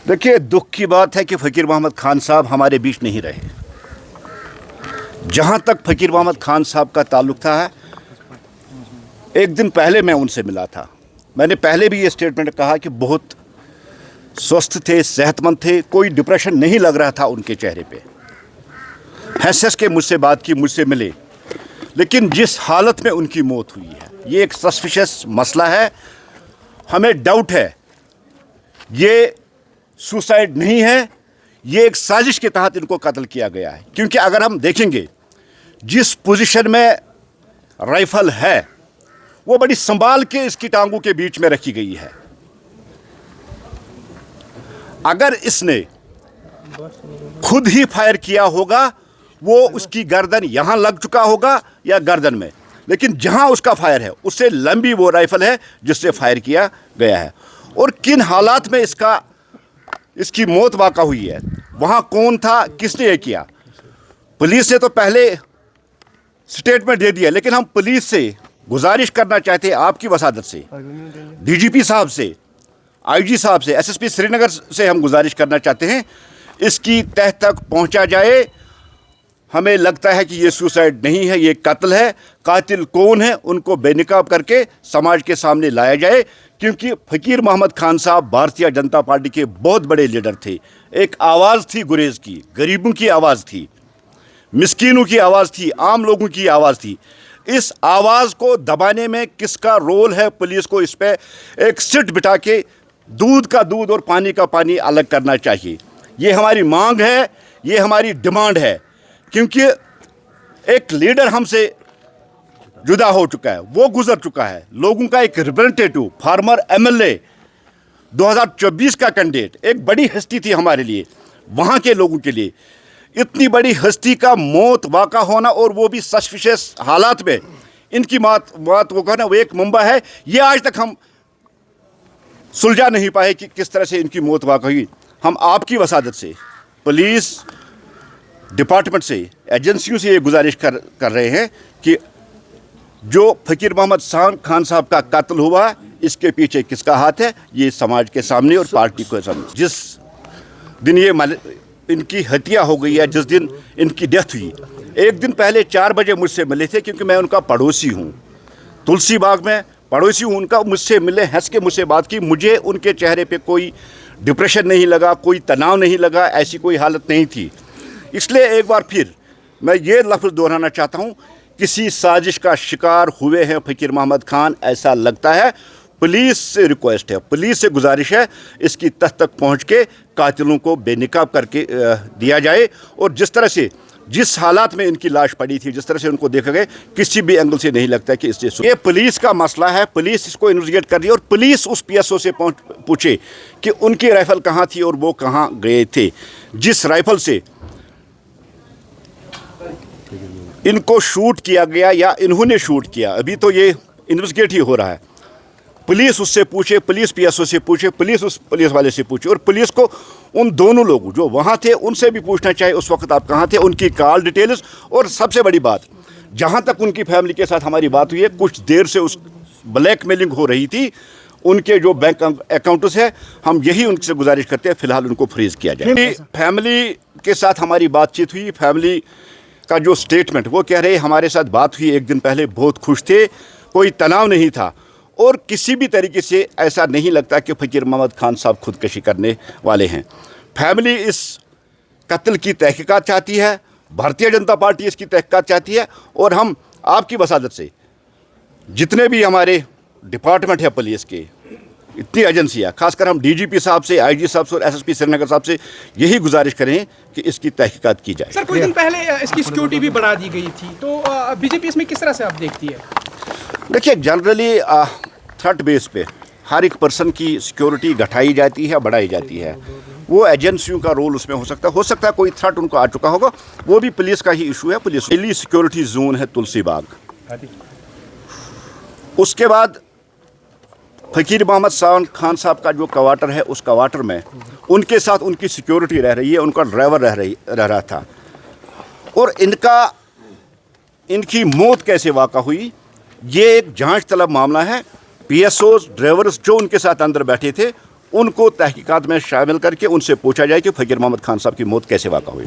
देखिए, दुख की बात है कि फ़कीर मोहम्मद खान साहब हमारे बीच नहीं रहे। जहाँ तक फ़कीर मोहम्मद खान साहब का ताल्लुक़ था, एक दिन पहले मैं उनसे मिला था। मैंने पहले भी ये स्टेटमेंट कहा कि बहुत स्वस्थ थे, सेहतमंद थे, कोई डिप्रेशन नहीं लग रहा था उनके चेहरे पे। हंस के मुझसे बात की, मुझसे मिले, लेकिन जिस हालत में उनकी मौत हुई है, ये एक सस्पिशियस मसला है। हमें डाउट है ये सुसाइड नहीं है, ये एक साजिश के तहत इनको कत्ल किया गया है। क्योंकि अगर हम देखेंगे जिस पोजीशन में राइफल है वो बड़ी संभाल के इसकी टांगों के बीच में रखी गई है। अगर इसने खुद ही फायर किया होगा वो उसकी गर्दन यहां लग चुका होगा या गर्दन में, लेकिन जहां उसका फायर है उससे लंबी वो राइफल है जिससे फायर किया गया है। और किन हालात में इसकी मौत वाक़ा हुई है, वहाँ कौन था, किसने ये किया। पुलिस ने तो पहले स्टेटमेंट दे दिया, लेकिन हम पुलिस से गुजारिश करना चाहते हैं, आपकी वसादत से, डीजीपी साहब से, आईजी साहब से, एसएसपी श्रीनगर से हम गुजारिश करना चाहते हैं इसकी तह तक पहुँचा जाए। हमें लगता है कि ये सुसाइड नहीं है, ये कत्ल है। कातिल कौन है उनको बेनकाब करके समाज के सामने लाया जाए, क्योंकि फ़कीर मोहम्मद खान साहब भारतीय जनता पार्टी के बहुत बड़े लीडर थे। एक आवाज़ थी गुरेज की, गरीबों की आवाज़ थी, मिस्कीनों की आवाज़ थी, आम लोगों की आवाज़ थी। इस आवाज़ को दबाने में किसका रोल है? पुलिस को इस पर एक सिट बिठा के दूध का दूध और पानी का पानी अलग करना चाहिए। ये हमारी मांग है, ये हमारी डिमांड है, क्योंकि एक लीडर हमसे जुदा हो चुका है, वो गुजर चुका है। लोगों का एक रिप्रेजेंटेटिव, फार्मर एमएलए, 2024 का कैंडिडेट, एक बड़ी हस्ती थी हमारे लिए, वहाँ के लोगों के लिए। इतनी बड़ी हस्ती का मौत वाक़ा होना, और वो भी सस्पिशियस हालात में, इनकी बात वो कहना वो एक मुंबा है। ये आज तक हम सुलझा नहीं पाए कि किस तरह से इनकी मौत वाक़ा हुई। हम आपकी वसादत से, पुलिस डिपार्टमेंट से, एजेंसियों से ये गुजारिश कर रहे हैं कि जो फ़कीर मोहम्मद खान साहब का कत्ल हुआ, इसके पीछे किसका हाथ है, ये समाज के सामने और पार्टी के सामने। जिस दिन ये इनकी हत्या हो गई है, जिस दिन इनकी डेथ हुई, एक दिन पहले 4 बजे मुझसे मिले थे, क्योंकि मैं उनका पड़ोसी हूँ, तुलसी बाग में पड़ोसी हूँ उनका। मुझसे मिले, हंस के मुझसे बात की, मुझे उनके चेहरे पे कोई डिप्रेशन नहीं लगा, कोई तनाव नहीं लगा, ऐसी कोई हालत नहीं थी। इसलिए एक बार फिर मैं ये लफ्ज़ दोहराना चाहता हूँ, किसी साजिश का शिकार हुए हैं फ़कीर मोहम्मद खान, ऐसा लगता है। पुलिस से रिक्वेस्ट है, पुलिस से गुजारिश है, इसकी तह तक पहुँच के कातिलों को बेनकाब करके दिया जाए। और जिस तरह से, जिस हालात में इनकी लाश पड़ी थी, जिस तरह से उनको देखा गया, किसी भी एंगल से नहीं लगता कि इससे ये पुलिस का मसला है। पुलिस इसको इन्वेस्टिगेट कर रही है, और पुलिस उस पीएसओ से पूछे कि उनकी राइफ़ल कहाँ थी और वो कहाँ गए थे। जिस राइफ़ल से इनको शूट किया गया या इन्होंने शूट किया, अभी तो ये इन्वेस्टिगेट ही हो रहा है। पुलिस उससे पूछे, पुलिस पीएसओ से पूछे, पुलिस उस पुलिस वाले से पूछे, और पुलिस को उन दोनों लोगों जो वहाँ थे उनसे भी पूछना चाहिए उस वक्त आप कहाँ थे, उनकी कॉल डिटेल्स। और सबसे बड़ी बात, जहाँ तक उनकी फैमिली के साथ हमारी बात हुई है, कुछ देर से उस ब्लैकमेलिंग हो रही थी, उनके जो बैंक अकाउंट्स है, हम यही उनसे गुजारिश करते हैं फ़िलहाल उनको फ्रीज़ किया जाए। फैमिली के साथ हमारी बातचीत हुई, फैमिली का जो स्टेटमेंट, वो कह रहे हमारे साथ बात हुई एक दिन पहले, बहुत खुश थे, कोई तनाव नहीं था, और किसी भी तरीके से ऐसा नहीं लगता कि फ़कीर मोहम्मद खान साहब खुदकशी करने वाले हैं। फैमिली इस कत्ल की तहकीकात चाहती है, भारतीय जनता पार्टी इसकी तहकीकात चाहती है, और हम आपकी वसादत से जितने भी हमारे डिपार्टमेंट है पुलिस के, इतनी एजेंसियाँ, खासकर हम डीजीपी साहब से, आईजी साहब से और एसएसपी श्रीनगर साहब से यही गुजारिश करें कि इसकी तहकीकात की जाए। सर, कुछ दिन पहले इसकी सिक्योरिटी भी बढ़ा दी गई थी, तो बीजेपी इसमें किस तरह से आप देखती है? देखिए, जनरली थ्रेट बेस पे हर एक पर्सन की सिक्योरिटी घटाई जाती है, बढ़ाई जाती है। वो एजेंसियों का रोल उसमें हो सकता है कोई थ्रेट उनको आ चुका होगा, वो भी पुलिस का ही इशू है। पुलिस दिल्ली सिक्योरिटी जोन है तुलसी बाग, उसके बाद फ़कीर मोहम्मद खान साहब का जो क्वार्टर है, उस क्वार्टर में उनके साथ उनकी सिक्योरिटी रह रही है, उनका ड्राइवर रह रहा था। और इनकी मौत कैसे वाक़ा हुई, ये एक जांच तलब मामला है। पीएसओ ड्राइवर्स जो उनके साथ अंदर बैठे थे, ان کو تحقیقات میں شامل کر کے ان سے پوچھا جائے کہ فقیر محمد خان صاحب کی موت کیسے واقع ہوئی.